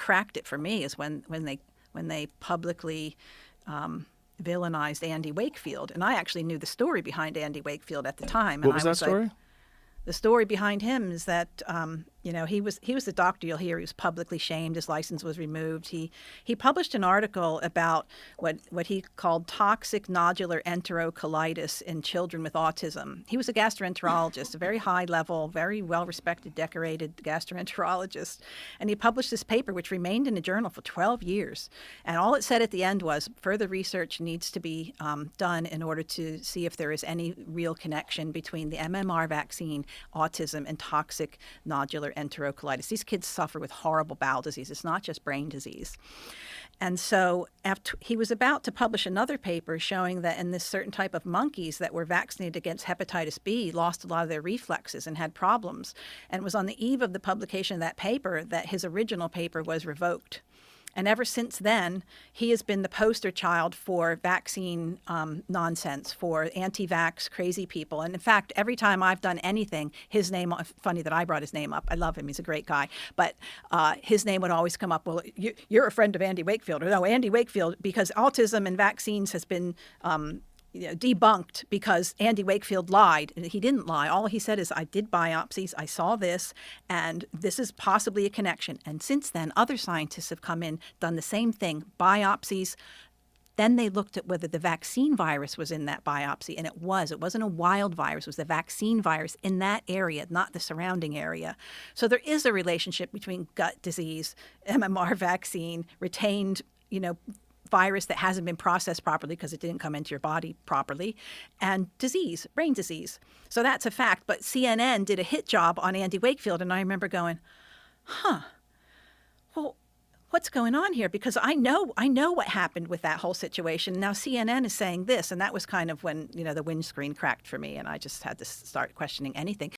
cracked it for me is when they publicly villainized Andy Wakefield. And I actually knew the story behind Andy Wakefield at the time. What was that story? The story behind him is that he was the doctor. You'll hear he was publicly shamed. His license was removed. He published an article about what he called toxic nodular enterocolitis in children with autism. He was a gastroenterologist, a very high level, very well respected, decorated gastroenterologist, and he published this paper which remained in a journal for 12 years. And all it said at the end was further research needs to be done in order to see if there is any real connection between the MMR vaccine, autism, and toxic nodular enterocolitis. These kids suffer with horrible bowel disease. It's not just brain disease. And so after he was about to publish another paper showing that in this certain type of monkeys that were vaccinated against hepatitis B lost a lot of their reflexes and had problems. And it was on the eve of the publication of that paper that his original paper was revoked. And ever since then, he has been the poster child for vaccine nonsense, for anti-vax crazy people. And in fact, every time I've done anything, his name, funny that I brought his name up. I love him. He's a great guy. But his name would always come up. Well, you're a friend of Andy Wakefield. Or no, Andy Wakefield, because autism and vaccines has been debunked because Andy Wakefield lied. He didn't lie. All he said is, I did biopsies, I saw this, and this is possibly a connection. And since then, other scientists have come in, done the same thing, biopsies. Then they looked at whether the vaccine virus was in that biopsy, and it was. It wasn't a wild virus. It was the vaccine virus in that area, not the surrounding area. So there is a relationship between gut disease, MMR vaccine, retained, virus that hasn't been processed properly because it didn't come into your body properly, and disease, brain disease. So that's a fact. But CNN did a hit job on Andy Wakefield, and I remember going, well, what's going on here? Because I know what happened with that whole situation. Now CNN is saying this, and that was kind of when, the windscreen cracked for me, and I just had to start questioning anything.